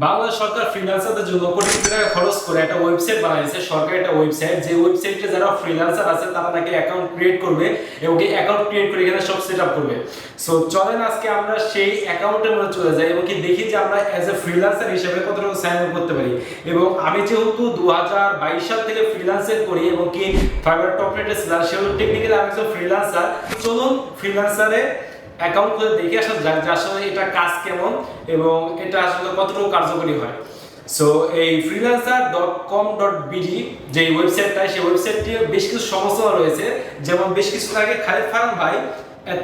বাংলাদেশ সরকার ফ্রিল্যান্সারদের জন্য কোটি কোটি টাকা খরচ করে একটা ওয়েবসাইট বানাইছে, সরকার একটা ওয়েবসাইট, যে ওয়েবসাইটে যারা ফ্রিল্যান্সার আছে তারা নাকি অ্যাকাউন্ট ক্রিয়েট করবে এবং এই অ্যাকাউন্ট ক্রিয়েট করে এখানে সব সেট আপ করবে। সো চলেন আজকে আমরা সেই অ্যাকাউন্টের মধ্যে চলে যাই এবং কি দেখি যে আমরা অ্যাজ এ ফ্রিল্যান্সার হিসেবে কতটুকু সাইন আপ করতে পারি। এবং আমি যেহেতু 2022 সাল থেকে ফ্রিল্যান্সিং করি এবং কি ফাইবার টপ রেটে সেলার, সেহেতু টেকনিক্যালি আমি একজন ফ্রিল্যান্সার। চলুন ফ্রিল্যান্সারে অ্যাকাউন্ট খুলে দেখে আসা যাক যে আসলে এটা কাজ কেমন এবং এটা আসলে কতটুকু কার্যকরী হয়। সো এই freelancer.com.bd যে ওয়েবসাইটটা, সেই ওয়েবসাইটটি বেশ কিছু সমস্যা রয়েছে। যেমন বেশ কিছু আগে খালিদ ফারহান ভাই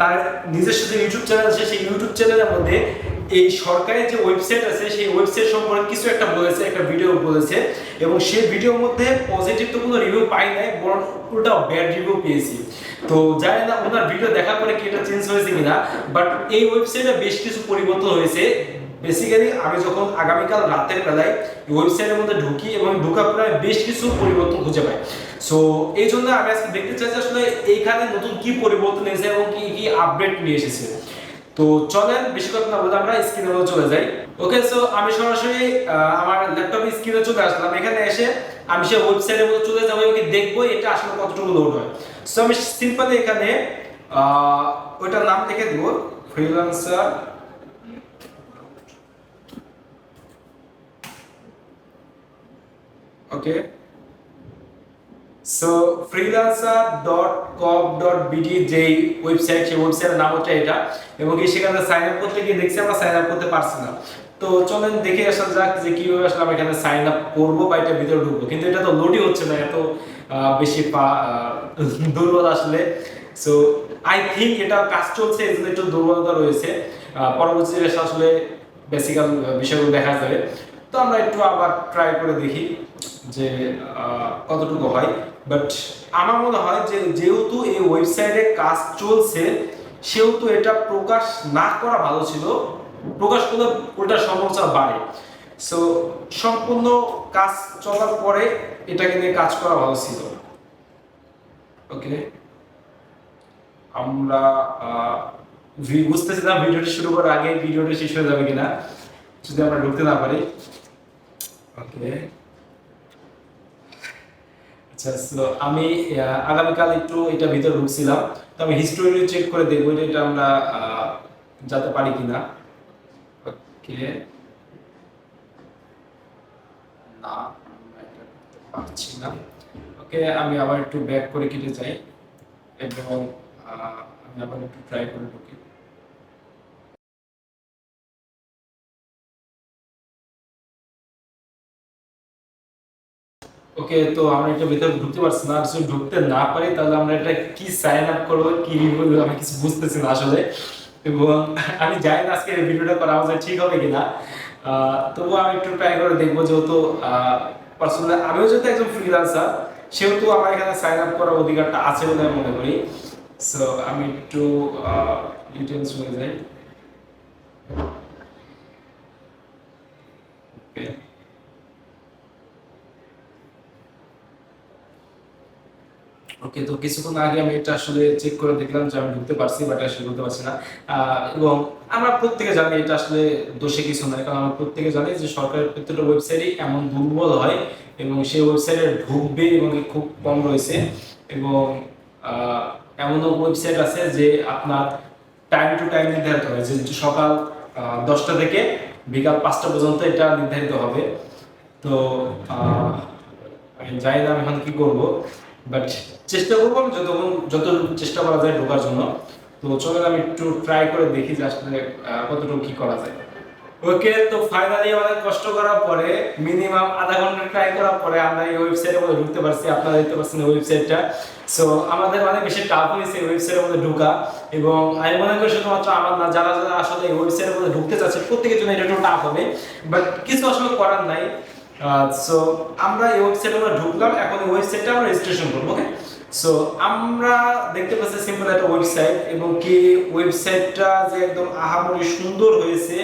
তার নিজস্ব যে ইউটিউব চ্যানেল আছে, সেই ইউটিউব চ্যানেলের মধ্যে এই সরকারি যে ওয়েবসাইট আছে সেই ওয়েবসাইট সম্পর্কে কিছু একটা বলেছে, একটা ভিডিও বলেছে এবং সেই ভিডিওর মধ্যে পজিটিভ তো কোনো রিভিউ পাই নাই, বরং উল্টা ব্যাড রিভিউ পেয়েছি। তো জানি না ওনার ভিডিও দেখার পরে কি এটা চেঞ্জ হয়েছে কিনা, বাট এই ওয়েবসাইটে বেশ কিছু পরিবর্তন হয়েছে। বেসিক্যালি আমি যখন আগামীকাল রাতের বেলায় ওয়েবসাইটের মধ্যে ঢুকি এবং ঢোকার পরে বেশ কিছু পরিবর্তন খুঁজে পাই। সো এই জন্য আমি আজকে দেখতে চাই যে আসলে এইখানে নতুন কি পরিবর্তন এসেছে এবং কি কি আপডেট নিয়ে এসেছে। তো চলেন বেশি কথা না বলে আমরা স্ক্রিনে চলে যাই। ওকে, সো আমি সরাসরি আমার ল্যাপটপের স্ক্রিনে চলে আসলাম। এখানে এসে আমি সেই ওয়েবসাইটের মধ্যে চলে যাবো এবং দেখবো এটা আসলে কতটুকু লোড হয়। সো আমি সিম্পলি এখানে ওইটার নাম লিখে দিব, ফ্রিল্যান্সার। ওকে, সো freelancer.com.bd যেই ওয়েবসাইট, সেই ওয়েবসাইটের নাম হচ্ছে এটা এবং কি সেখানে সাইন আপ করতে গিয়ে দেখছি আমরা সাইন আপ করতে পারছি না। তো চলেন দেখে আসা যাক যে কিভাবে আসলে আমরা এখানে সাইন আপ করবো বা এটা ভিতরে ঢুকবো, কিন্তু এটা তো লোডই হচ্ছে না, এত বেশি দুর্বল আসলে। সো আই থিঙ্ক এটা কাজ চলছে, এই জন্য একটু দুর্বলতা রয়েছে। পরবর্তীতে আসলে বেসিক্যাল বিষয়গুলো দেখা যাবে। তো আমরা একটু আবার ট্রাই করে দেখি যে কতটুকু হয়। বাট আমার মনে হয় যে যেহেতু এই ওয়েবসাইটে কাজ চলছে সেহেতু এটা প্রকাশ না করা ভালো ছিল, প্রকাশ করলে ওটার সমস্যা বাড়ে। সো সম্পূর্ণ কাজ চলার পরে এটাকে নিয়ে কাজ করা ভালো ছিল। ওকে, আমরা বুঝতেছি না ভিডিওটি শুরু করার আগে ভিডিওটি শেষ হয়ে যাবে কিনা যদি আমরা ঢুকতে না পারি। ওকে, আচ্ছা, সো আমি আগামীকাল একটু এটা ভিতরে ঢুকছিলাম, তো আমি হিস্টোরি চেক করে দেখবো যে এটা আমরা যেতে পারি কিনা। ওকে, না আমরা এটা করতে পারছি না। ওকে, আমি আবার একটু ব্যাক করে কেটে যাই এবং আমি আবার একটু ট্রাই করে ঢুকি। ওকে, তো আমরা এটা ভিতরে ঢুকতে পারছি না। যদি ঢুকতে না পারি তাহলে আমরা এটা কি সাইন আপ করবো, কি রিভিউ, আমি কিছু বুঝতেছি না আসলে। এবং আমি জানি না আজকে এই ভিডিওটা করা আমাদের ঠিক হবে কিনা। তবুও আমি একটু ট্রাই করে দেখবো, যেহেতু পার্সোনালি আমিও যেহেতু একজন ফ্রিল্যান্সার সেহেতু আমার এখানে সাইন আপ করার অধিকারটা আছে বলে আমি মনে করি। সো আমি একটু ডিটেলস হয়ে যাই। ওকে, ওকে, তো কিছুক্ষণ আগে আমি এটা আসলে চেক করে দেখলাম যে আমি ঢুকতে পারছি, বাট আসলে ঢুকতে পারছি না। এবং আমরা প্রত্যেকে জানি এটা আসলে দোষে কিছু নয়, কারণ আমরা প্রত্যেকে জানি যে সরকারের প্রত্যেকটা ওয়েবসাইটই এমন দুর্বল হয় এবং সেই ওয়েবসাইটে ঢুকবে এবং খুব কম রয়েছে। এবং এমনও ওয়েবসাইট আছে যে আপনার টাইম টু টাইম নির্ধারিত হয়, যে সকাল 10টা থেকে বিকাল 5টা পর্যন্ত এটা নির্ধারিত হবে। তো আমি জানি না আমি এখন কি করবো, বাট চেষ্টা করবো আমি যত চেষ্টা করা যায় ঢোকার জন্য। তো চলেন আমি একটু ট্রাই করে দেখি যে আসলে কতটুকু কি করা যায়। ওকে, তো ফাইনালি অনেক কষ্ট করার পরে মিনিমাম আধা ঘন্টা ট্রাই করার পরে আমরা এই ওয়েবসাইটের মধ্যে ঢুকতে পারছি। আপনারা দেখতে পাচ্ছেন ওয়েবসাইটটা। সো আমাদের অনেক বেশি টাফ হয়েছে এই ওয়েবসাইটের মধ্যে ঢোকা এবং আমি মনে করি শুধুমাত্র আমার না, যারা যারা আসলে এই ওয়েবসাইটের মধ্যে ঢুকতে চাচ্ছে প্রত্যেকের জন্য এটা একটু টাফ হবে, বাট কিছু আসলে করার নাই। সো আমরা এই ওয়েবসাইটে আমরা ঢুকলাম, এখন এই ওয়েবসাইটটা আমরা রেজিস্ট্রেশন করবো। ওকে, সো আমরা দেখতে পাচ্ছি সিম্পল একটা ওয়েবসাইট এবং কি ওয়েবসাইটটা যে একদম আহামরি সুন্দর হয়েছে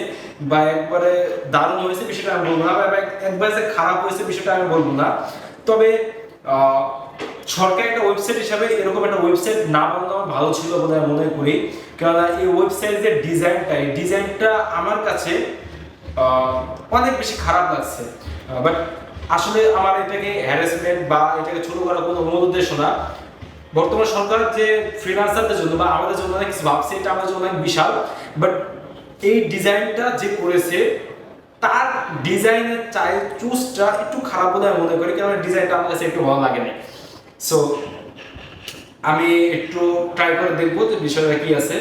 বা একবারে দারুণ হয়েছে বিষয়টা আমি বলবো না, বা একবারে যে খারাপ হয়েছে বিষয়টা আমি বলবো না। তবে সরকারি একটা ওয়েবসাইট হিসাবে এরকম একটা ওয়েবসাইট না বানানো ভালো ছিল বলে আমি মনে করি, কেননা এই ওয়েবসাইটের যে ডিজাইনটা, এই ডিজাইনটা আমার কাছে অনেক বেশি খারাপ লাগছে। বাট আসলে আমার এটাকে হ্যারাসমেন্ট বা এটাকে ছোট করার কোনো মূল উদ্দেশ্য না। বর্তমান সরকার যে ফ্রিল্যান্সারদের জন্য বা আমাদের জন্য অনেক কিছু ভাবছে, এটা আমাদের জন্য অনেক বিশাল। বাট এই ডিজাইনটা যে করেছে তার ডিজাইনের চুজটা একটু খারাপ বলে আমি মনে করি, কারণ ডিজাইনটা আমার কাছে একটু ভালো লাগে না। সো আমি একটু ট্রাই করে দেখবো যে বিষয়টা কি আছে।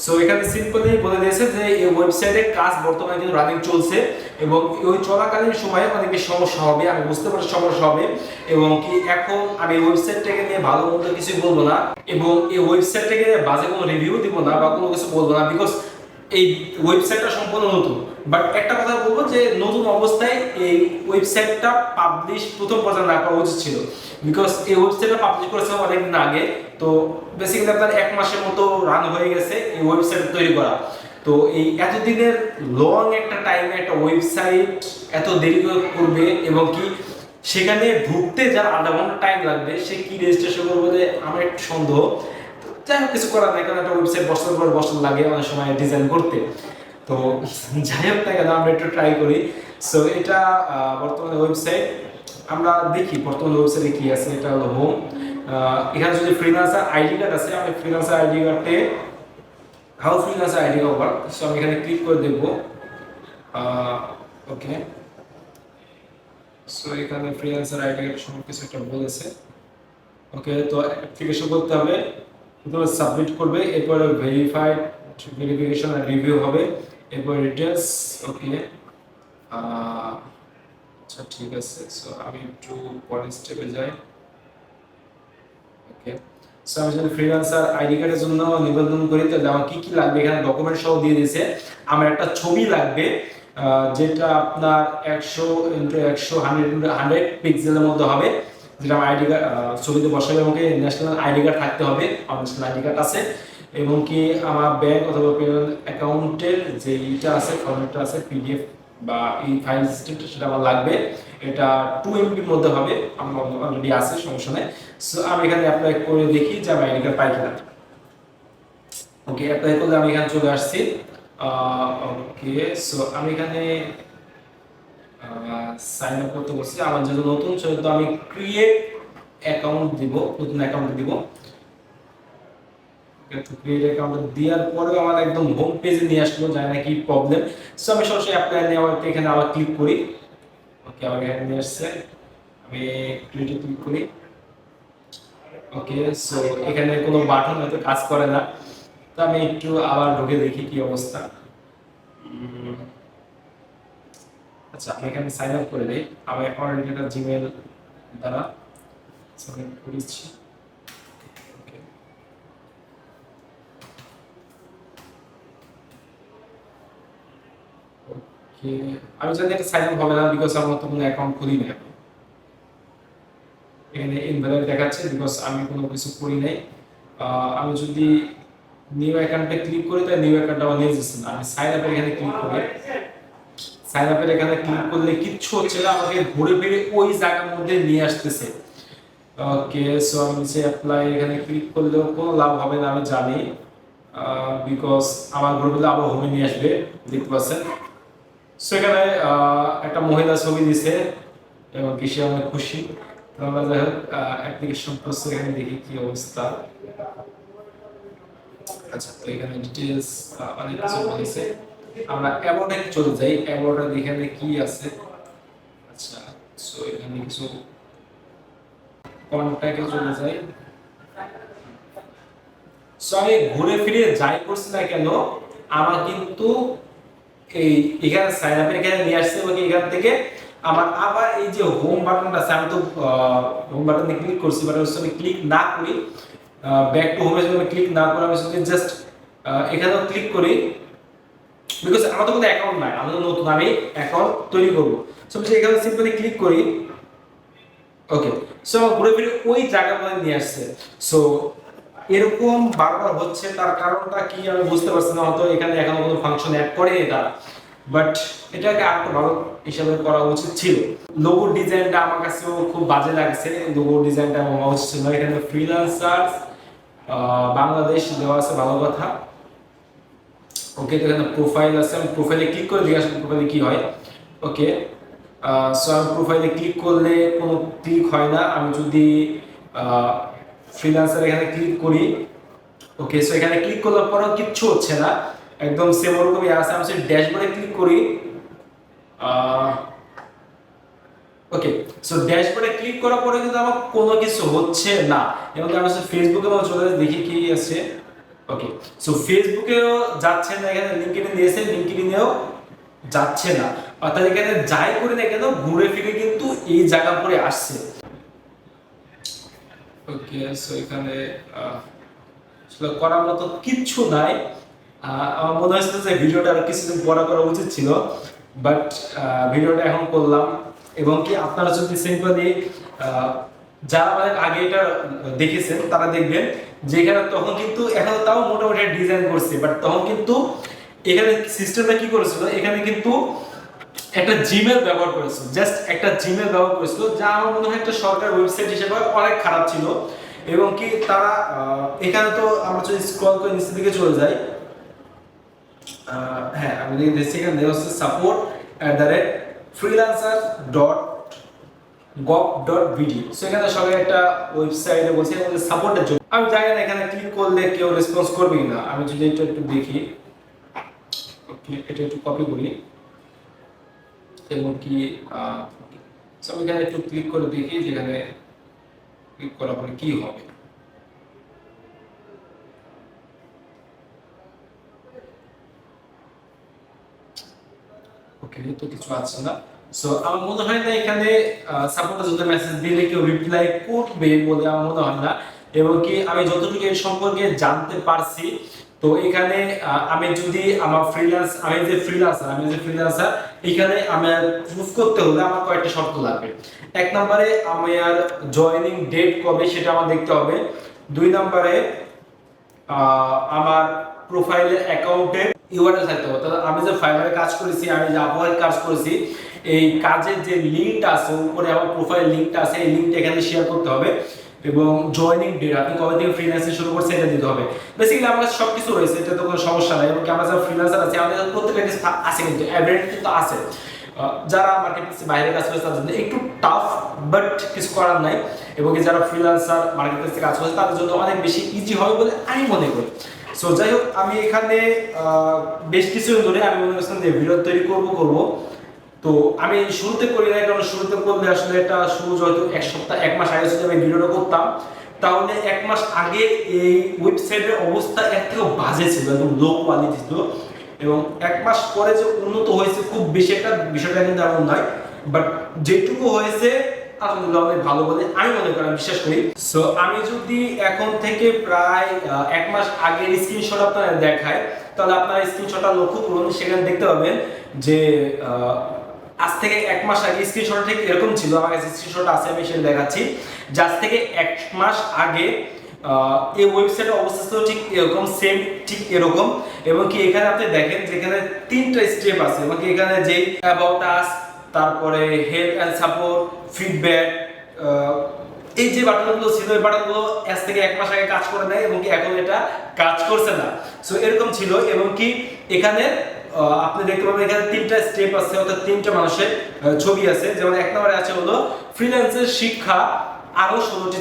সো এখানে সিম্পলি বলে দিয়েছে যে এই ওয়েবসাইটের কাজ বর্তমানে কিন্তু রানিং চলছে এবং ওই চলাকালীন সময়ে অনেক বেশি সমস্যা হবে, আমি বুঝতে পারছি সমস্যা হবে। এবং কি এখন আমি ওয়েবসাইটটাকে নিয়ে ভালো মন্দ কিছু বলবো না এবং এই ওয়েবসাইটটাকে নিয়ে বাজে কোনো রিভিউ দিব না বা কোনো কিছু বলবো না, বিকজ এই ওয়েবসাইটটা সম্পূর্ণ নতুন। বাট একটা কথা বলবো যে নতুন অবস্থায় এই ওয়েবসাইটটা পাবলিশ প্রথম পর্যায়ে না করা উচিত ছিল, বিকজ এই ওয়েবসাইটটা পাবলিশ করেছে অনেকদিন আগে। তো বেসিক্যালি আপনার 1 মাসের মতো রান হয়ে গেছে এই ওয়েবসাইট তৈরি করা। তো এই এতদিনের লং একটা টাইমে একটা ওয়েবসাইট এত দেরি করবে এবং কি সেখানে ঢুকতে যার আধা ঘন্টা টাইম লাগবে, সে কি রেজিস্ট্রেশন করবে বলে আমার একটু সন্দেহ। যাই হোক, কিছু করার নাই, কারণ একটা ওয়েবসাইট বছর পর বছর লাগে অনেক সময় ডিজাইন করতে। তো যাই হোক না কেন, আমরা একটু ট্রাই করি। সো এটা বর্তমানে ওয়েবসাইট, আমরা দেখি বর্তমানে ওয়েবসাইটে কি আছে। এটা হলো হোম। এখানে যদি ফ্রিল্যান্সার আইডি কার্ড আছে, আমি ফ্রিল্যান্সার আইডি কার্ডে how freelancer ID card, so আমি এখানে ক্লিক করে দেখবো। ওকে, সো এখানে ফ্রিল্যান্সার আইডি কার্ড সব কিছু একটা বলেছে। ওকে, তো অ্যাপ্লিকেশন করতে হবে, প্রথমে সাবমিট করবে, এরপরে ভেরিফিকেশন আর রিভিউ হবে, এরপর ডিটেইলস। ওকে, আচ্ছা ঠিক আছে। সো আমি একটু পরের স্টেপে যাই। ওকে, সো আমি যদি ফ্রিল্যান্সার আইডি কার্ডের জন্য নিবন্ধন করি, তাহলে আমার কি কি লাগবে এখানে ডকুমেন্ট সহ দিয়ে দিয়েছে। আমার একটা ছবি লাগবে, যেটা আপনার 100x100 100 পিক্সেলের মধ্যে হবে, যেটা আমার আইডি কার্ড ছবিতে বসাবে। এবং কি ন্যাশনাল আইডি কার্ড থাকতে হবে, আমার ন্যাশনাল আইডি কার্ড আছে। এবং কি আমার ব্যাংক অথবা পেমেন্ট অ্যাকাউন্টের যে ইটা আছে, ফরম্যাটটা আছে, পিডিএফ বা এই ফাইল সিস্টেমটা, সেটা আমার লাগবে। এটা 2 MB মধ্যে হবে, আমার অলরেডি আছে, সমস্যা নেই। সো আমি এখানে অ্যাপ্লাই করে দেখি যে আমি আইডি কার্ড পাই কিনা। ওকে, অ্যাপ্লাই করলে আমি এখানে চলে আসছি। ওকে, সো আমি এখানে সাইন আপ করতে বলছি। আমার যেহেতু নতুন, সেহেতু আমি ক্রিয়েট অ্যাকাউন্ট দিব, নতুন অ্যাকাউন্ট দিব। ক্রিয়েট অ্যাকাউন্ট দেওয়ার পরে আমার একদম হোম পেজে নিয়ে আসলো, জানি না কি প্রবলেম। সো আমি সরাসরি অ্যাপ্লাই নেওয়ার এখানে আবার ক্লিক করি। ওকে, আমার এখানে নিয়ে আসছে, আমি ক্রিয়েটে ক্লিক করি। ওকে, সো এখানে কোনো বাটন হয়তো কাজ করে না, তো আমি একটু আবার ঢুকে দেখি কি অবস্থা। আচ্ছা, আমি এখানে সাইন আপ করে দিই আমার অলরেডি একটা জিমেল দ্বারা সাইন আপ করেছি। ওকে, ওকে, আমি জানি এটা সাইন আপ হবে না, বিকজ আমার তো কোনো অ্যাকাউন্ট খুলি নাই। এখানে ইনভ্যালিড দেখাচ্ছে, বিকজ আমি কোনো কিছু করি নাই। আমি যদি নিউ অ্যাকাউন্টে ক্লিক করি, তাই নিউ অ্যাকাউন্ট আমার নিয়ে যাচ্ছে না। আমি সাইন আপের এখানে ক্লিক করি, সাইন আপের এখানে ক্লিক করলে কিচ্ছু হচ্ছে না, আমাকে ঘুরে ফিরে ওই জায়গার মধ্যে নিয়ে আসতেছে। ওকে, সো আমি নিচে অ্যাপ্লাই এখানে ক্লিক করলেও কোনো লাভ হবে না, আমি জানি, বিকজ আমার ঘুরে ফিরে আবার হোমে নিয়ে আসবে, দেখতে পাচ্ছেন। সো এখানে একটা মহিলা ছবি দিছে এবং কি সে অনেক খুশি। আমরা যাই হোক অ্যাপ্লিকেশন প্রসেস এখানে দেখি কি অবস্থা। আচ্ছা, তো এখানে ডিটেইলস অনেক কিছু বলেছে। আমরা অ্যাবাউটে চলে যাই, অ্যাবাউটে এখানে কি আছে। আচ্ছা, সো এখানে কিছু কন্টাক্টে চলে যাই। সো আমি ঘুরে ফিরে যাই করছি না কেন, আমার কিন্তু এই এখানে সাইন আপের এখানে নিয়ে আসছে এবং এখান থেকে আমার আবার এই যে হোম বাটনটা আছে, আমি তো হোম বাটনে ক্লিক করছি, বাট আমি ক্লিক না করি, ব্যাক টু হোমে যদি আমি ক্লিক না করি, আমি যদি জাস্ট এখানেও ক্লিক করি, বিকজ আমার তো কোনো অ্যাকাউন্ট নাই, আমি তো নতুন, আমি অ্যাকাউন্ট তৈরি করবো। সো আমি এখানে সিম্পলি ক্লিক করি। ওকে, সো ঘুরে ফিরে ওই জায়গার মধ্যে নিয়ে আসছে। সো এরকম বারবার হচ্ছে, তার কারণটা কি আমি বুঝতে পারছি না, হয়তো এখানে এখনো কোনো ফাংশন অ্যাড করেনি তারা, বাট এটাকে আরেকটু ভালো হিসাবে করা উচিত ছিল। লোগো ডিজাইনটা আমার কাছেও খুব বাজে লাগছে, লোগো ডিজাইনটা হওয়া উচিত ছিল। এখানে ফ্রিল্যান্সার বাংলাদেশ দেওয়া আছে, ভালো কথা। ওকে, তো এখানে প্রোফাইল আছে, আমি প্রোফাইলে ক্লিক করে দেখি আসলে প্রোফাইলে কি হয়। ওকে, সো আমি প্রোফাইলে ক্লিক করলে কোনো ক্লিক হয় না। আমি যদি ফ্রিল্যান্সার এখানে ক্লিক করি, ওকে, সো এখানে ক্লিক করার পরও কিচ্ছু হচ্ছে না, একদম সেম ওরকমই আছে। আমি যদি ড্যাশবোর্ডে ক্লিক করি, ওকে, সো ড্যাশবোর্ডে ক্লিক করার পরে কিন্তু আমার কোনো কিছু হচ্ছে না। এবং আমি ফেসবুকে চলে দেখি কি আছে। ওকে, সো ফেসবুকেও যাচ্ছে না, এখানে লিঙ্কডইন দিয়েছে, লিঙ্কডইনেও যাচ্ছে না। অর্থাৎ এখানে যাই করে না কেন ঘুরে ফিরে কিন্তু এই জায়গা পরে আসছে। ওকে, সো এখানে আসলে করার মতো কিচ্ছু নাই। আমার মনে হচ্ছে যে ভিডিওটা আর কিছুদিন পরে করা উচিত ছিল, বাট ভিডিওটা এখন করলাম। এবং কি আপনারা যদি সিম্পলি যারা আমাদের আগে এটা দেখেছেন তারা দেখবেন যে এখানে তখন কিন্তু এখন তাও মোটামুটি ডিজাইন করছে, বাট তখন কিন্তু এখানে সিস্টেমটা কি করেছিল, এখানে কিন্তু একটা জিমেল ব্যবহার করেছিল, জাস্ট একটা জিমেল ব্যবহার করেছিল, যা আমার মনে হয় একটা সরকার ওয়েবসাইট হিসেবে অনেক খারাপ ছিল। এবং কি তারা এখানে তো আমরা যদি স্ক্রল করে নিচের দিকে চলে যাই, হ্যাঁ আমি দেখছি এখানে দেওয়া হচ্ছে support@freelancer.gov.bd। সো এখানে সবাই একটা ওয়েবসাইটে বলছে আমাদের সাপোর্টের জন্য। আমি জানি না এখানে ক্লিক করলে কেউ রেসপন্স করবে কিনা। আমি যদি এটা একটু দেখি, ওকে, এটা একটু কপি করি এবং কি সব এখানে একটু ক্লিক করে দেখি যেখানে ক্লিক করার পরে কি হবে। ওকে, তো কিছু আছে না। সো আমার মনে হয় না এখানে সাপোর্টার যদি মেসেজ দিলে কেউ রিপ্লাই করবে বলে আমার মনে হয় না। এবং কি আমি যতটুকু এর সম্পর্কে জানতে পারছি, তো এখানে আমি যদি আমার আমি যে ফ্রিল্যান্সার এখানে আমার প্রুফ করতে হলে আমার কয়েকটা শর্ত লাগবে। এক নম্বরে আমার জয়েনিং ডেট কবে সেটা আমার দেখতে হবে। দুই নম্বরে আমার প্রোফাইলে অ্যাকাউন্টে ইউআরএল থাকতে হবে, অর্থাৎ আমি যে ফাইবারে কাজ করেছি, আমি যে আপওয়ার্কে কাজ করেছি, এই কাজের যে লিঙ্কটা আছে উপরে আমার প্রোফাইল লিঙ্কটা আছে, এই লিঙ্কটা এখানে শেয়ার করতে হবে। এবং জয়েনিং ডেট আপনি কবে থেকে ফ্রিল্যান্সিং শুরু করছেন এটা দিতে হবে। বেসিক্যালি আমার কাছে সবকিছু রয়েছে, এটা তো কোনো সমস্যা নাই। এবং আমরা যারা ফ্রিল্যান্সার আছি আমাদের প্রত্যেকটা কিছু আছে, কিন্তু এভারেজ কিন্তু আছে। যারা মার্কেট প্লেসে বাইরে কাজ করে তাদের জন্য একটু টাফ, বাট কিছু করার নাই। এবং যারা ফ্রিল্যান্সার মার্কেট প্লেসে কাজ করছে তাদের জন্য অনেক বেশি ইজি হবে বলে আমি মনে করি। সো যাই হোক, আমি এখানে বেশ কিছু ধরে আমি মনে করছিলাম যে ভিডিও তৈরি করব। তো আমি শুরুতে করি না, কারণ শুরুতে করলে আসলে এটা শুরু হয়তো এক সপ্তাহ এক মাস আগে যদি আমি ভিডিওটা করতাম, তাহলে এক মাস আগে এই ওয়েবসাইটের অবস্থা এর থেকেও বাজে ছিল, একদম লো কোয়ালিটি ছিল। এবং এক মাস পরে যে উন্নত হয়েছে খুব বেশি একটা বিষয়টা কিন্তু এমন নয়, বাট যেটুকু হয়েছে আলহামদুলিল্লাহ অনেক ভালো বলে আমি মনে করি, বিশ্বাস করি। সো আমি যদি এখন থেকে প্রায় এক মাস আগের স্ক্রিনশট আপনাদের দেখাই, তাহলে আপনারা স্ক্রিনশটটা লক্ষ্য করুন, সেখানে দেখতে পাবেন যে আজ থেকে এক মাস আগে স্ক্রিনশট ঠিক এরকম ছিল। আমার কাছে স্ক্রিনশট আছে, আমি সেটা দেখাচ্ছি। আজ থেকে এক মাস আগে এই ওয়েবসাইটের অবস্থা ছিল ঠিক এরকম, সেম ঠিক এরকম। এবং কি এখানে আপনি দেখেন যেখানে তিনটা স্টেপ আছে, এবং কি এখানে যে অ্যাবাউট আস, তারপরে হেল্প এন্ড সাপোর্ট, ফিডব্যাক, এই যে বাটনগুলো ছিল এই বাটনগুলো আজ থেকে এক মাস আগে কাজ করে নাই এবং কি এখন এটা কাজ করছে না। সো এরকম ছিল। এবং কি এখানে আপনি দেখতে পাবেন এখানে তিনটা স্টেপ আছে, অর্থাৎ তিনটা মানুষের ছবি আছে। যেমন এক নম্বরে আছে হলো ফ্রিল্যান্সের শিক্ষা আরো 16টি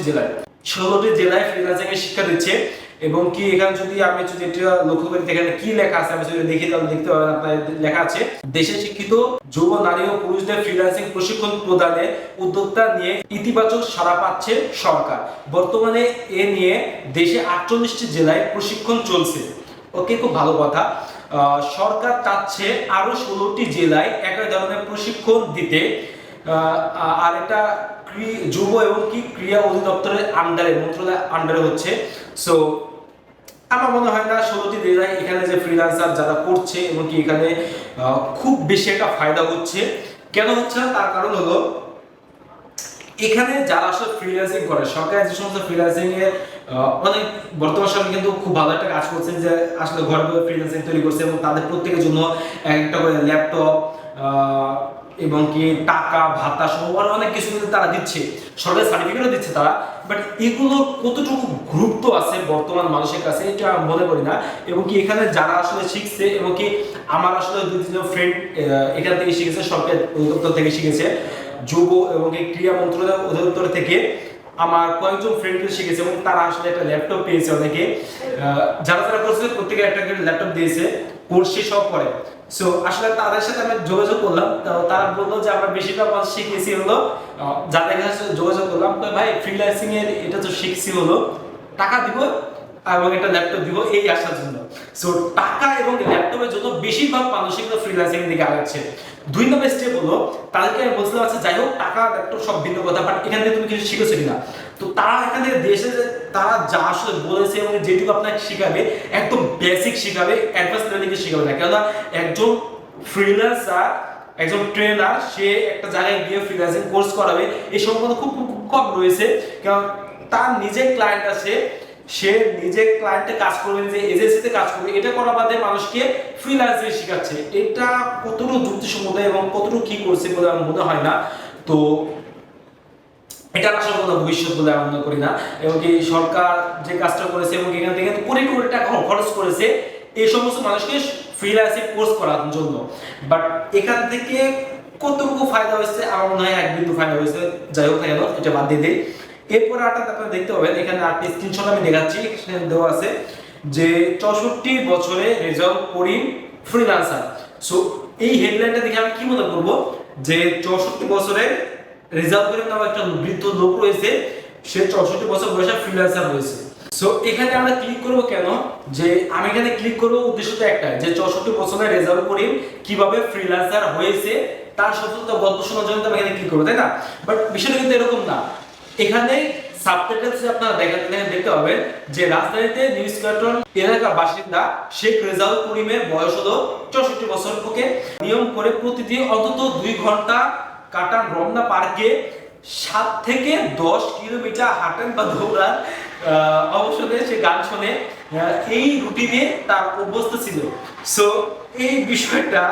জেলায় ফ্রিল্যান্সিং এর শিক্ষা দিচ্ছে। এবং কি এখানে যদি এটা লক্ষ্য করি এখানে কি লেখা আছে, আমি যদি দেখি তাহলে দেখতে পাবেন আপনার লেখা আছে দেশে শিক্ষিত যুব নারী ও পুরুষদের ফ্রিল্যান্সিং প্রশিক্ষণ প্রদানে উদ্যোক্তা নিয়ে ইতিবাচক সাড়া পাচ্ছে সরকার। বর্তমানে এ নিয়ে দেশে 48টি জেলায় প্রশিক্ষণ চলছে। ওকে, খুব ভালো কথা। সরকার চাচ্ছে আরো 16টি জেলায় একই ধরনের প্রশিক্ষণ দিতে। আর এটা যুব এবং কি ক্রীড়া অধিদপ্তরের আন্ডারে, মন্ত্রণালয়ের আন্ডারে হচ্ছে। সো আমার মনে হয় না 16টি জেলায় এখানে যে ফ্রিল্যান্সার যারা করছে এবং কি এখানে খুব বেশি একটা ফায়দা হচ্ছে। কেন হচ্ছে না তার কারণ হলো এখানে যারা আসলে ফ্রিল্যান্সিং করে, সরকার যে সমস্ত ফ্রিল্যান্সিং এর অনেক বর্তমান সময়ে কিন্তু খুব ভালো একটা কাজ করছেন, যে আসলে ঘরে বসে ফ্রিল্যান্সিং তৈরি করছে এবং তাদের প্রত্যেকের জন্য একটা করে ল্যাপটপ, এবং কি টাকা ভাতা সহ অনেক কিছু কিন্তু তারা দিচ্ছে, সরকারি সার্টিফিকেটও দিচ্ছে তারা। বাট এগুলো কতটুকু গুরুত্ব আছে বর্তমান মানুষের কাছে এটা মনে করি না। এবং কি এখানে যারা আসলে শিখছে, এবং কি আমার আসলে 2-3 ফ্রেন্ড এখান থেকে শিখেছে, সরকারি অধিদপ্তর থেকে শিখেছে, যুব এবং কি ক্রীড়া মন্ত্রণালয় অধিদপ্তর থেকে আমার কয়েকজন ফ্রেন্ড শিখেছে, এবং তারা আসলে একটা ল্যাপটপ পেয়েছে অনেকে। যারা যারা করছে প্রত্যেকে একটা ল্যাপটপ দিয়েছে, কোর্স শেষ হওয়ার পরে। সো আসলে তাদের সাথে আমি যোগাযোগ করলাম, তো তারা বললো যে আমরা বেশিরভাগ মানুষ শিখেছি হলো, যাদের কাছে যোগাযোগ করলাম ভাই ফ্রিল্যান্সিং এর এটা তো শিখছি হলো টাকা দিব এবং একটা ল্যাপটপ দিব এই আসার জন্য। সো টাকা এবং ল্যাপটপের জন্য বেশিরভাগ মানুষ কিন্তু ফ্রিল্যান্সিং দিকে আগাচ্ছে। 2 নম্বর স্টেপ হলো তাদেরকে আমি বলছিলাম আচ্ছা যাই হোক টাকা ল্যাপটপ সব ভিন্ন কথা, বাট এখান থেকে তুমি কিছু শিখেছো কিনা। তো তারা এখান থেকে দেশে তারা যা আসলে বলেছে এবং যেটুকু আপনাকে শিখাবে একদম বেসিক শিখাবে, অ্যাডভান্স লেভেলে শিখাবে না। কেননা একজন ফ্রিল্যান্সার, একজন ট্রেনার সে একটা জায়গায় গিয়ে ফ্রিল্যান্সিং কোর্স করাবে এই সম্পর্ক খুব কম রয়েছে। কারণ তার নিজের ক্লায়েন্ট আছে, সে নিজে ক্লায়েন্টে কাজ করবে, যে এজেন্সিতে কাজ করবে, এটা করা বাদে মানুষকে ফ্রিল্যান্সিং শেখাচ্ছে। এটা কতটুকু যুক্তিসম্মত এবং কতটুকু কি করছে বলে আমার মনে হয় না। তো এটা আসলে কোনো ভবিষ্যৎ বলে আমি মনে করি না। এবং কি সরকার যে কাজটা করেছে এবং এখান থেকে কোটি কোটি টাকা খরচ করেছে এই সমস্ত মানুষকে ফ্রিল্যান্সিং কোর্স করার জন্য, বাট এখান থেকে কতটুকু ফায়দা হয়েছে আমার মনে হয় 1 বিন্দু ফায়দা হয়েছে। যাই হোক না কেন এটা বাদ দিয়ে দিই। এরপরে আপনারা দেখতে পাবেন এখানে আরেকটি স্ক্রিনশট আমি দেখাচ্ছি, এখানে দেওয়া আছে যে 64 বছরে রেজাউল করিম ফ্রিল্যান্সার। সো এই হেডলাইনটা দেখে আমি কি মনে করব যে 64 বছরে রেজাউল করিম নামে একটা বৃদ্ধ লোক রয়েছে, সে 64 বছর বয়সে ফ্রিল্যান্সার হয়েছে। সো এখানে আমরা ক্লিক করব কেন, যে আমি এখানে ক্লিক করব উদ্দেশ্যটা একটা, যে 64 বছরে রেজাউল করিম কিভাবে ফ্রিল্যান্সার হয়েছে তার সত্যতা গল্প শোনার জন্য আমি এখানে ক্লিক করব, তাই না? বাট বিষয়টা কিন্তু এরকম না। এখানে সাবটাইটেলসে আপনারা দেখতে পাবেন যে রাজধানীতে নিউ স্কয়ারটন এলাকার বাসিন্দা শেখ রেজাউল করিমের বয়স হলো 64 বছর। ওকে, নিয়ম করে প্রতিদিন অন্তত 2 ঘন্টা কাটান রমনা পার্কে, 7 থেকে 10 কিলোমিটার হাঁটেন বা দৌড়ান, অবসরে সে গান শোনে, এই রুটিনে তার অভ্যস্ত ছিল। সো এই বিষয়টা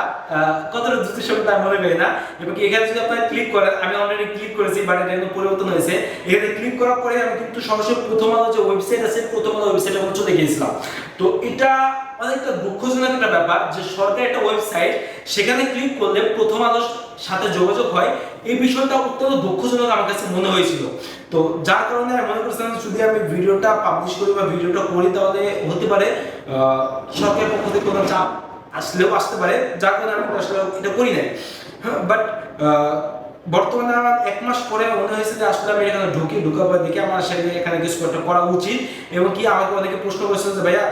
কতটা যুক্তিসঙ্গত আমি মনে করি না। এবং এখানে যদি আপনারা ক্লিক করেন, আমি অলরেডি ক্লিক করেছি বাট এটা কিন্তু পরিবর্তন হয়েছে। এখানে ক্লিক করার পরে আমি কিন্তু সরাসরি প্রথম আলো যে ওয়েবসাইট আছে প্রথম আলো ওয়েবসাইটে আমি চলে গিয়েছিলাম। তো এটা অনেকটা দুঃখজনক একটা ব্যাপার যে সরকারি একটা ওয়েবসাইট, সেখানে ক্লিক করলে প্রথম আলোর সাথে যোগাযোগ হয়, এই বিষয়টা অত্যন্ত দুঃখজনক আমার কাছে মনে হয়েছিল। তো যার কারণে আমি মনে করছিলাম যদি আমি ভিডিওটা পাবলিশ করি বা ভিডিওটা করি তাহলে হতে পারে সরকারের পক্ষ থেকে কোনো চাপ আসলেও আসতে পারে, যার কারণে আমি আসলে এটা করি নাই। বাট বর্তমানে আমার 1 মাস পরে মনে হয়েছে যে আসলে আমি এখানে ঢোকার পর দেখে আমার আসলে এখানে কিছু একটা করা উচিত। এবং কি আমাকে অনেকে প্রশ্ন করেছিল যে ভাইয়া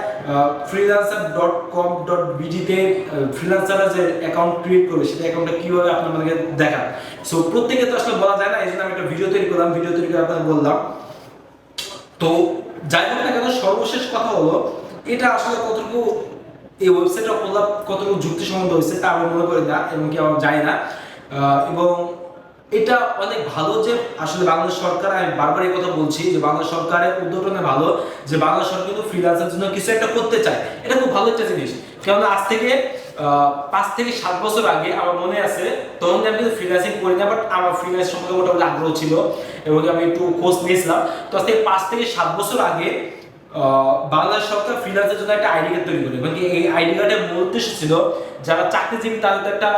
freelancer.com.bd তে ফ্রিল্যান্সাররা যে অ্যাকাউন্ট ক্রিয়েট করবে সেটা অ্যাকাউন্টটা কিভাবে আপনাদেরকে দেখান। সো প্রত্যেকে তো আসলে বলা যায় না, এই জন্য আমি একটা ভিডিও তৈরি করলাম, ভিডিও তৈরি করে আপনাদের বললাম। তো যাই হোক না কেন, সর্বশেষ কথা হলো এটা আসলে কতটুকু এই ওয়েবসাইটটা খোলা কতটুকু যুক্তিসম্মত হয়েছে তা আমি মনে করি না, এবং কি আমার যায় না। এবং এটা অনেক ভালো যে আসলে বাংলাদেশ সরকার, আমি বারবার এই কথা বলছি যে বাংলাদেশ সরকারের উদ্যোগটা ভালো, যে বাংলাদেশ সরকার কিন্তু ফ্রিল্যান্সারের জন্য কিছু একটা করতে চায়, এটা খুব ভালো একটা জিনিস। কেননা আজ থেকে 5 থেকে 7 বছর আগে আমার মনে আছে, তখন আমি কিন্তু ফ্রিল্যান্সিং করি না, বাট আমার ফ্রিল্যান্স সম্পর্কে মোটামুটি আগ্রহ ছিল এবং আমি একটু খোঁজ নিয়েছিলাম। তো আজ থেকে 5 থেকে 7 বছর আগে বাংলাদেশ সরকার ফ্রিল্যান্সের জন্য একটা আইডি কার্ড তৈরি করে, এবং এই আইডি কার্ডের মূল উদ্দেশ্য ছিল যারা চাকরিজীবী তাদের তো একটা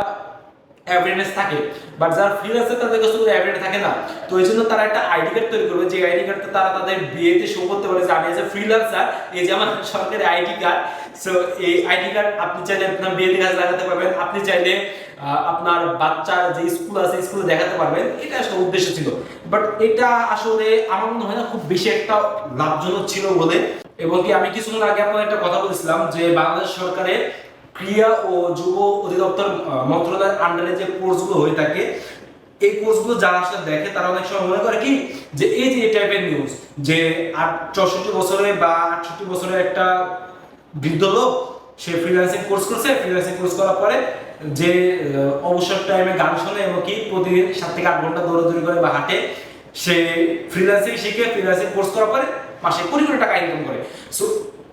অ্যাওয়ারনেস থাকে, বাট যারা ফ্রিল্যান্সার তাদের কাছে কোনো অ্যাওয়ারনেস থাকে না। তো এই জন্য তারা একটা আইডি কার্ড তৈরি করবে, যে আইডি কার্ডটা তারা তাদের বিয়েতে শো করতে পারে যে আমি এজ এ ফ্রিল্যান্সার, এই যে আমার সরকারি আইডি কার্ড। সো এই আইডি কার্ড আপনি চাইলে আপনার বিয়েতে কাজে লাগাতে পারবেন, আপনি চাইলে আপনার বাচ্চার যে স্কুল আছে স্কুলে দেখাতে পারবেন, এটা আসলে উদ্দেশ্য ছিল। বাট এটা আসলে আমার মনে হয় না খুব বেশি একটা লাভজনক ছিল বলে। এবং কি আমি কিছুদিন আগে আপনার একটা কথা বলেছিলাম যে বাংলাদেশ সরকারের ক্রীড়া ও যুব অধিদপ্তর মন্ত্রণালয়ের আন্ডারে যে কোর্সগুলো হয়ে থাকে, এই কোর্সগুলো যারা আসলে দেখে তারা অনেক সময় মনে করে কি যে এই যে এই টাইপের নিউজ যে 64 বছরে বা 68 বছরের একটা বৃদ্ধ লোক সে ফ্রিল্যান্সিং কোর্স করছে, ফ্রিল্যান্সিং কোর্স করার পরে যে অবসর টাইমে গান শোনে এবং কি প্রতিদিন 7 থেকে 8 ঘন্টা দৌড়াদৌড়ি করে বা হাঁটে, সে ফ্রিল্যান্সিং শিখে ফ্রিল্যান্সিং কোর্স করার পরে মাসে কোটি কোটি টাকা ইনকাম করে। সো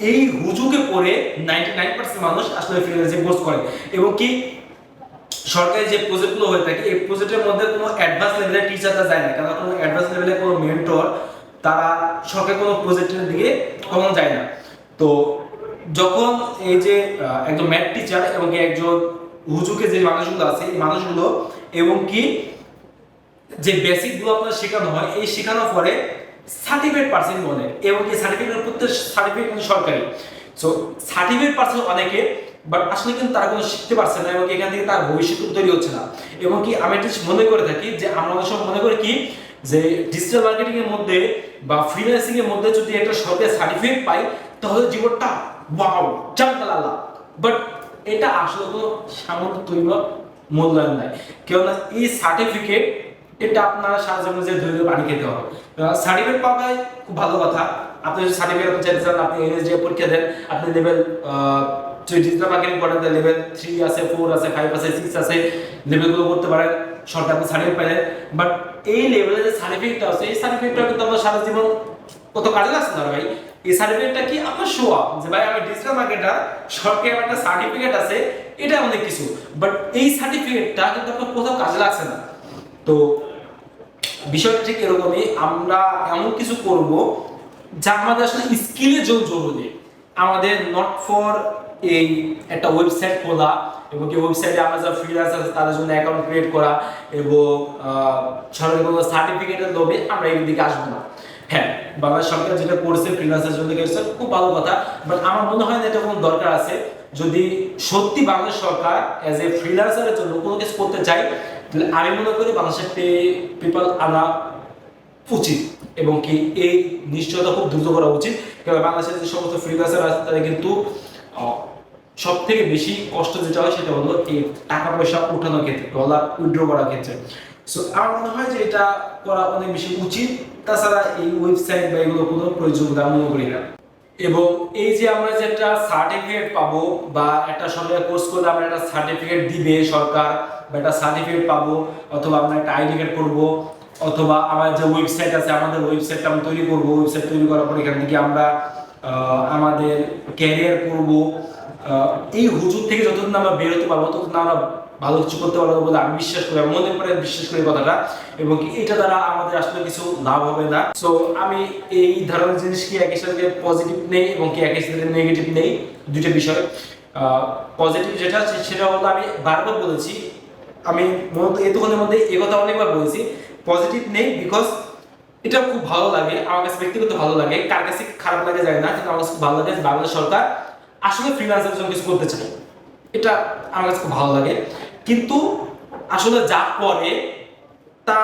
এই হুজুকে পড়ে 99% মানুষ আসলে ফ্রিল্যান্সিং কোর্স করে। এবং কি সরকারি যে প্রজেক্টগুলো হয়ে থাকে এই প্রজেক্টের মধ্যে কোনো অ্যাডভান্স লেভেলের টিচাররা যায় না, কারণ কোনো অ্যাডভান্স লেভেলের কোনো মেন্টর তারা সরকারি কোনো প্রজেক্টের দিকে কখনো যায় না। তো যখন এই যে একজন ম্যাথ টিচার এবং কি একজন হুজুকে যে মানুষগুলো আছে এই মানুষগুলো এবং কি যে বেসিকগুলো আপনার শেখানো হয় এই শেখানোর পরে সার্টিফিকেট পার্সেন্ট বলে এবং এই সার্টিফিকেটের প্রত্যেক সার্টিফিকেট কিন্তু সরকারি। সো সার্টিফিকেট পার্সেন্ট অনেকে, বাট আসলে কিন্তু তারা কোনো শিখতে পারছে না এবং এখান থেকে তার ভবিষ্যৎ তৈরি হচ্ছে না। এবং কি আমি একটা মনে করে থাকি যে আমরা অনেক সময় মনে করি কি যে ডিজিটাল মার্কেটিং এর মধ্যে বা ফ্রিল্যান্সিং এর মধ্যে যদি একটা সরকারি সার্টিফিকেট পাই তাহলে জীবনটা ওয়াও জানতালালা, বাট এটা আসলে কোনো সামান্য তৈরি মূল্যায়ন নাই। কেননা এই সার্টিফিকেট এটা আপনার সারা জীবনে যে ধরে পানি খেতে হবে। সার্টিফিকেট পাওয়া খুব ভালো কথা, আপনি যদি সার্টিফিকেট চাইতে চান আপনি এনএসডি পরীক্ষা দেন, আপনি লেভেল ডিজিটাল মার্কেটিং করেন লেভেল 3 আছে 4 আছে 5 আছে 6 আছে লেভেলগুলো করতে পারেন, সরকার আপনি সার্টিফিকেট পাইলেন। বাট এই লেভেলের যে সার্টিফিকেটটা আছে এই সার্টিফিকেটটা কিন্তু আমরা সারা জীবন কত কাজে লাগছে না ভাই। এই সার্টিফিকেটটা কি আপনার শো আপ যে ভাই আমি ডিজিটাল মার্কেটার, সরকারি আমার একটা সার্টিফিকেট আছে, এটা অনেক কিছু, বাট এই সার্টিফিকেটটা কিন্তু আপনার কোথাও কাজে লাগছে না। তো বিষয়টা ঠিক এরকমই, আমরা এমন কিছু করব যা আমাদের আসলে স্কিলের জন্য জরুরি। আমাদের নট ফর এই একটা ওয়েবসাইট খোলা এবং কি ওয়েবসাইটে আমরা যারা ফ্রিল্যান্সার আছে তাদের জন্য অ্যাকাউন্ট ক্রিয়েট করা এবং সরকারি কোনো সার্টিফিকেটের লোভে আমরা এই দিকে আসবো না। হ্যাঁ, বাংলাদেশ সরকার যেটা করছে ফ্রিল্যান্সার জন্য করেছে খুব ভালো কথা, বাট আমার মনে হয় না এটা কোনো দরকার আছে। যদি সত্যি বাংলাদেশ সরকার অ্যাজ এ ফ্রিল্যান্সারের জন্য কোনো কিছু করতে চায় তাহলে আমি মনে করি বাংলাদেশের পিপল আনা উচিত এবং কি এই নিশ্চয়তা খুব দ্রুত করা উচিত। কারণ বাংলাদেশের যে সমস্ত ফ্রিল্যান্সার আছে তাদের কিন্তু সব থেকে বেশি কষ্ট যেটা হয় সেটা হলো এই টাকা পয়সা উঠানোর ক্ষেত্রে, ডলার উইথড্র করার ক্ষেত্রে। সো আমার মনে হয় যে এটা করা অনেক বেশি উচিত। তাছাড়া এই ওয়েবসাইট বা এগুলো কোনো প্রয়োজন আমি মনে করি না। এবং এই যে আমরা যে একটা সার্টিফিকেট পাবো বা একটা সরকারি কোর্স করলে আমরা একটা সার্টিফিকেট দিবে সরকার বা একটা সার্টিফিকেট পাবো, অথবা আমরা একটা আইডি কার্ড করবো, অথবা আমার যে ওয়েবসাইট আছে আমাদের ওয়েবসাইটটা আমরা তৈরি করবো, ওয়েবসাইট তৈরি করার পর এখান থেকে আমরা আমাদের ক্যারিয়ার করবো। এই হুজুর থেকে যতদিন আমরা বেরোতে পারবো ততদিন আমরা ভালো কিছু করতে পারবো বলে আমি বিশ্বাস করি, আমি মনে করে বিশ্বাস করি কথাটা। এবং এটা দ্বারা আমাদের আসলে কিছু লাভ হবে না। সো আমি এই ধরনের জিনিসকে একই সাথে পজিটিভ নেই এবং কি একই সাথে নেগেটিভ নেই, দুটো বিষয়। পজিটিভ যেটা সেটা হলো আমি বারবার বলেছি, আমি মূলত এতক্ষণের মধ্যে এই কথা অনেকবার বলেছি, পজিটিভ নেই বিকজ এটা খুব ভালো লাগে আমার কাছে, ব্যক্তিগত ভালো লাগে, কার কাছে খারাপ লাগে যায় না, কিন্তু আমার কাছে খুব ভালো লাগে বাংলাদেশ সরকার আসলে ফ্রিল্যান্সারের জন্য কিছু করতে চায়, এটা আমার কাছে খুব ভালো লাগে। কিন্তু আসলে যা করে তা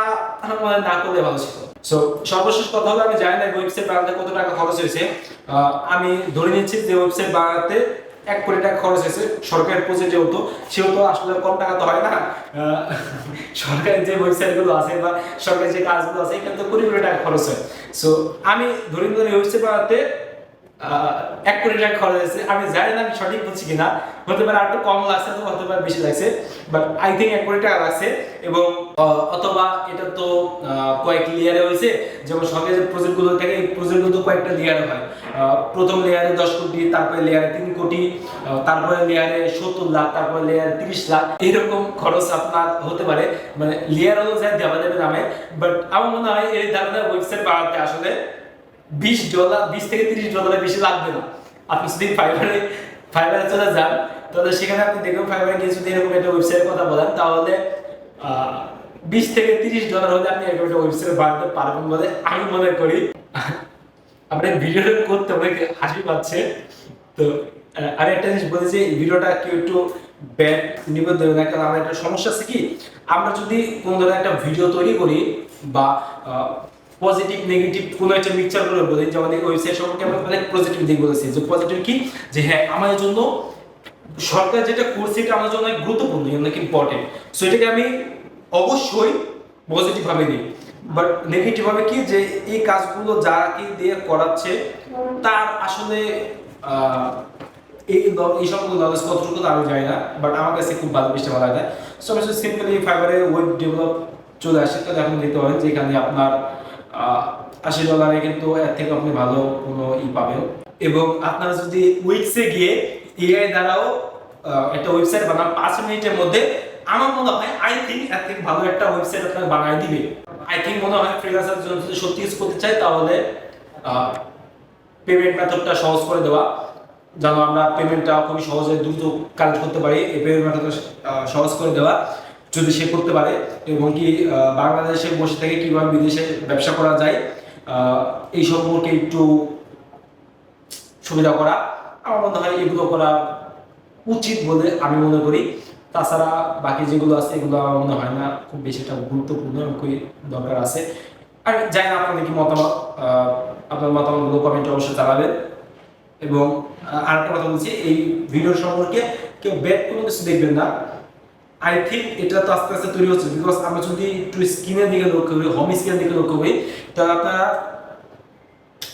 আমার মনে হয় না করলে ভালো ছিল। সো সর্বশেষ কথা হলো আমি জানি না ওয়েবসাইট বানাতে কত টাকা খরচ হয়েছে। আমি ধরে নিচ্ছি যে ওয়েবসাইট বানাতে 1 কোটি টাকা খরচ হয়েছে। সরকারের প্রজেক্টে হতো সেহেতু আসলে কম টাকা তো হয় না। সরকারি যে ওয়েবসাইটগুলো আছে বা সরকারি যে কাজগুলো আছে এখানে তো কোটি কোটি টাকা খরচ হয়। সো আমি ধরে নিলাম ওয়েবসাইট বানাতে 1 কোটি টাকা খরচ হয়েছে। আমি জানি না আমি সঠিক বলছি কিনা, হতে পারে আর একটু কম লাগছে তো হতে পারে বেশি লাগছে, বাট আই থিঙ্ক 1 কোটি টাকা লাগছে। এবং অথবা এটা তো কয়েক লেয়ারে হয়েছে, যেমন সরকারি যে প্রজেক্টগুলো থাকে এই প্রজেক্টগুলো তো কয়েকটা লেয়ারে হয়। প্রথম লেয়ারে 10 কোটি, তারপরে লেয়ারে 3 কোটি, তারপরে লেয়ারে 70 লাখ, তারপরে লেয়ারে 30 লাখ, এরকম খরচ আপনার হতে পারে, মানে লেয়ার অনুযায়ী দেওয়া যাবে নামে। বাট আমার মনে হয় এই ধরনের ওয়েবসাইট বানাতে আসলে $20 $20 থেকে $30 বেশি লাগবে না। আপনি যদি ফাইবারে চলে যান তাহলে সেখানে আপনি দেখবেন ফাইবারে গিয়ে যদি এরকম একটা ওয়েবসাইটের কথা বলেন তাহলে $20 থেকে $30 হলে আপনি এরকম একটা ওয়েবসাইট বানাতে পারবেন বলে আমি মনে করি। আপনি ভিডিওটা করতে অনেক হাসি পাচ্ছে। তো আমি একটা জিনিস বলেছি, ভিডিওটা কেউ একটু ব্যাড নিবেদন দেবে না, কারণ আমার একটা সমস্যা আছে কি, আমরা যদি কোনো ধরনের একটা ভিডিও তৈরি করি বা পজিটিভ নেগেটিভ কোনো একটা মিক্সচার করে বলি, যেমন এই ওয়েবসাইট সম্পর্কে আমরা অনেক পজিটিভ দিক বলেছি, যে পজিটিভ কি যে হ্যাঁ আমাদের জন্য সরকার যেটা করছে এটা আমাদের জন্য অনেক গুরুত্বপূর্ণ, অনেক ইম্পর্টেন্ট। সো এটাকে আমি অবশ্যই পজিটিভ ভাবে নিই। বাট নেগেটিভ ভাবে কি যে এই কাজগুলো যাকে দিয়ে করাচ্ছে তার আসলে এই সম্পর্কে নলেজ কতটুকু আমি জানি না, বাট আমার কাছে খুব ভালো বেশি ভালো লাগে। সো আমি সিম্পলি ফাইবারে ওয়েব ডেভেলপ চলে আসে, তাহলে আপনি দেখতে পাবেন যে এখানে আপনার $80 কিন্তু এর থেকে আপনি ভালো কোনো পাবেন। এবং আপনারা যদি উইক্সে গিয়ে এআই দ্বারাও একটা ওয়েবসাইট বানান 5 মিনিটের মধ্যে আমার মনে হয় আই থিঙ্ক এর থেকে ভালো একটা ওয়েবসাইট আপনাকে বানায় দিবে। আই থিঙ্ক মনে হয় ফ্রিল্যান্সারদের জন্য যদি সত্যি কিছু করতে চাই তাহলে পেমেন্ট মেথডটা সহজ করে দেওয়া, যেন আমরা পেমেন্টটা খুবই সহজে দ্রুত কালেক্ট করতে পারি, এই পেমেন্ট মেথডটা সহজ করে দেওয়া যদি সে করতে পারে, এবং কি বাংলাদেশে বসে থেকে কিভাবে বিদেশে ব্যবসা করা যায় এই সম্পর্কে একটু সুবিধা করা, আমার মনে হয় এগুলো করা উচিত বলে আমি মনে করি। তাছাড়া বাকি যেগুলো আছে এগুলো আমার মনে হয় না খুব বেশি একটা গুরুত্বপূর্ণ খুবই দরকার আছে। আমি জানি না আপনাদের কি মতামত, আপনার মতামতগুলো কমেন্টে অবশ্যই জানাবেন। এবং আরেকটা কথা বলছি, এই ভিডিও সম্পর্কে কেউ ব্যাড কোনো কিছু দেখবেন না। আই থিঙ্ক এটা তো আস্তে আস্তে তৈরি হচ্ছে, বিকজ আমরা যদি একটু স্ক্রিনের দিকে লক্ষ্য করি, হোম স্ক্রিনের দিকে লক্ষ্য করি, তাহলে আপনারা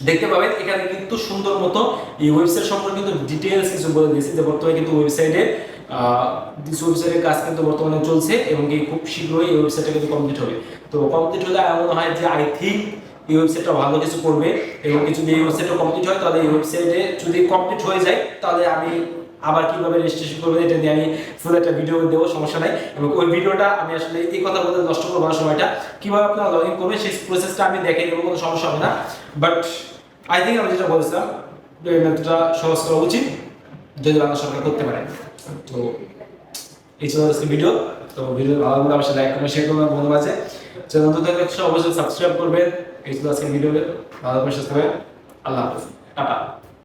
দেখতে পাবেন এখানে কিন্তু সুন্দর মতো এই ওয়েবসাইট সম্পর্কে কিন্তু ডিটেইলস কিছু বলে দিয়েছি, যে বর্তমানে কিন্তু ওয়েবসাইটের কাজ কিন্তু বর্তমানে চলছে, এবং এই খুব শীঘ্রই এই ওয়েবসাইটটা কিন্তু কমপ্লিট হবে। তো কমপ্লিট হলে আমার মনে হয় যে আই থিঙ্ক এই ওয়েবসাইটটা ভালো কিছু করবে, এবং কিছু যদি এই ওয়েবসাইটটা কমপ্লিট হয় তাহলে এই ওয়েবসাইটে যদি কমপ্লিট হয়ে যায় তাহলে আমি আবার কিভাবে রেজিস্ট্রেশন করবো এটা নিয়ে আমি ফুল একটা ভিডিও দেবো, সমস্যা নাই। এবং ওই ভিডিওটা আমি আসলে এই কথা বলতে নষ্ট করবো না সময়টা, কিভাবে আপনারা লগ ইন করবে সেই প্রসেসটা আমি দেখে নেবো, কোনো সমস্যা হবে না। বাট আই থিঙ্ক আমি যেটা বলেছিলাম মেথডটা সহজ করা উচিত যদি বাংলা সরকার করতে পারে। তো এই ছিল আজকে ভিডিও। তো ভিডিও ভালো লাগলে অবশ্যই লাইক করবেন, শেয়ার করবেন বন্ধুদের মাঝে। চ্যানেল নতুন থাকলে অবশ্যই সাবস্ক্রাইব করবেন। এই ছিল আজকে ভিডিও, ভালো করে সুস্থ থাকবেন। আল্লাহ হাফেজ, টাটা।